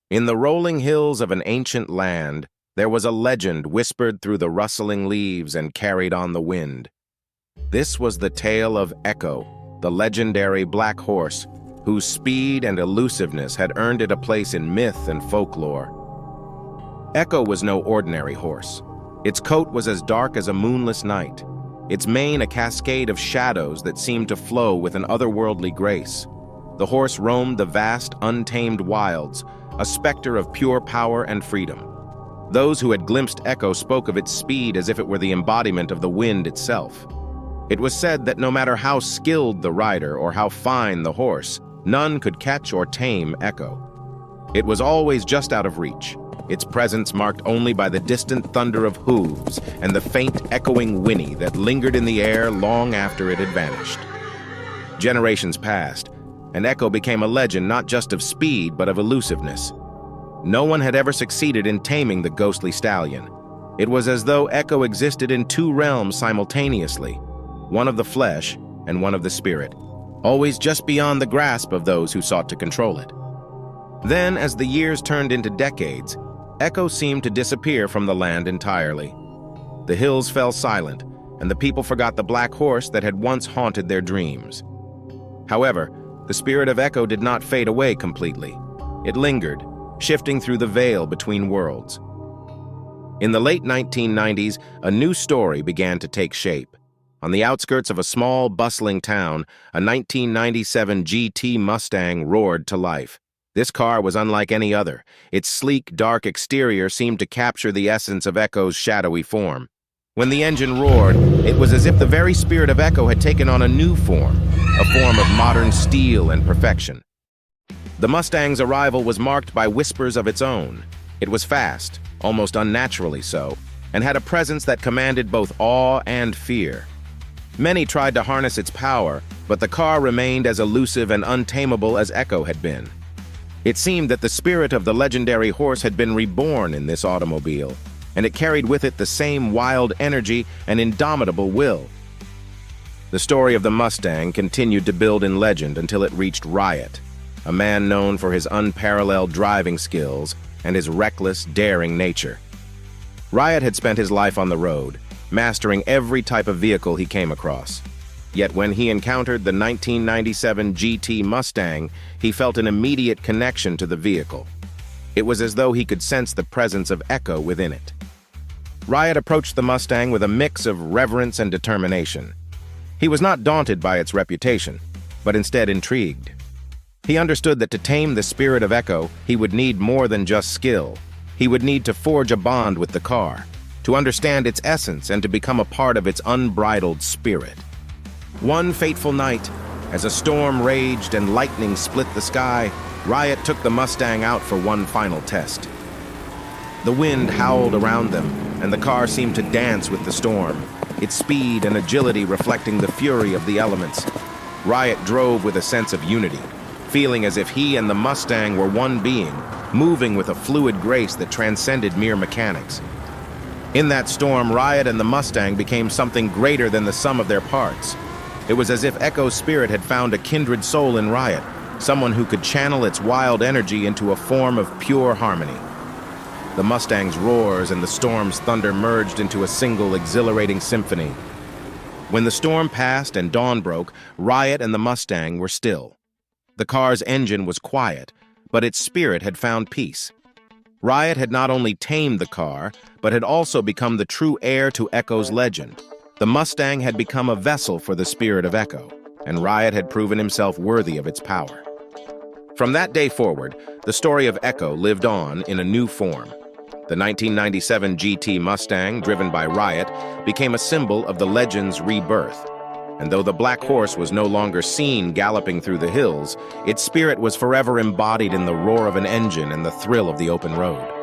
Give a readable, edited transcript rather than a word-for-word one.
In the rolling hills of an ancient land, there was a legend whispered through the rustling leaves and carried on the wind. This was the tale of Echo, the legendary black horse, whose speed and elusiveness had earned it a place in myth and folklore. Echo was no ordinary horse. Its coat was as dark as a moonless night, its mane a cascade of shadows that seemed to flow with an otherworldly grace. The horse roamed the vast, untamed wilds, a specter of pure power and freedom. Those who had glimpsed Echo spoke of its speed as if it were the embodiment of the wind itself. It was said that no matter how skilled the rider or how fine the horse, none could catch or tame Echo. It was always just out of reach, its presence marked only by the distant thunder of hooves and the faint echoing whinny that lingered in the air long after it had vanished. Generations passed, and Echo became a legend not just of speed but of elusiveness. No one had ever succeeded in taming the ghostly stallion. It was as though Echo existed in two realms simultaneously, one of the flesh and one of the spirit, always just beyond the grasp of those who sought to control it. Then, as the years turned into decades, Echo seemed to disappear from the land entirely. The hills fell silent, and the people forgot the black horse that had once haunted their dreams. However, the spirit of Echo did not fade away completely. It lingered, shifting through the veil between worlds. In the late 1990s, a new story began to take shape. On the outskirts of a small, bustling town, a 1997 GT Mustang roared to life. This car was unlike any other. Its sleek, dark exterior seemed to capture the essence of Echo's shadowy form. When the engine roared, it was as if the very spirit of Echo had taken on a new form, a form of modern steel and perfection. The Mustang's arrival was marked by whispers of its own. It was fast, almost unnaturally so, and had a presence that commanded both awe and fear. Many tried to harness its power, but the car remained as elusive and untamable as Echo had been. It seemed that the spirit of the legendary horse had been reborn in this automobile, and it carried with it the same wild energy and indomitable will. The story of the Mustang continued to build in legend until it reached Riot, a man known for his unparalleled driving skills and his reckless, daring nature. Riot had spent his life on the road, mastering every type of vehicle he came across. Yet when he encountered the 1997 GT Mustang, he felt an immediate connection to the vehicle. It was as though he could sense the presence of Echo within it. Riot approached the Mustang with a mix of reverence and determination. He was not daunted by its reputation, but instead intrigued. He understood that to tame the spirit of Echo, he would need more than just skill. He would need to forge a bond with the car, to understand its essence and to become a part of its unbridled spirit. One fateful night, as a storm raged and lightning split the sky, Riot took the Mustang out for one final test. The wind howled around them, and the car seemed to dance with the storm, its speed and agility reflecting the fury of the elements. Riot drove with a sense of unity, feeling as if he and the Mustang were one being, moving with a fluid grace that transcended mere mechanics. In that storm, Riot and the Mustang became something greater than the sum of their parts. It was as if Echo's spirit had found a kindred soul in Riot, someone who could channel its wild energy into a form of pure harmony. The Mustang's roars and the storm's thunder merged into a single exhilarating symphony. When the storm passed and dawn broke, Riot and the Mustang were still. The car's engine was quiet, but its spirit had found peace. Riot had not only tamed the car, but had also become the true heir to Echo's legend. The Mustang had become a vessel for the spirit of Echo, and Riot had proven himself worthy of its power. From that day forward, the story of Echo lived on in a new form. The 1997 GT Mustang, driven by Riot, became a symbol of the legend's rebirth. And though the black horse was no longer seen galloping through the hills, its spirit was forever embodied in the roar of an engine and the thrill of the open road.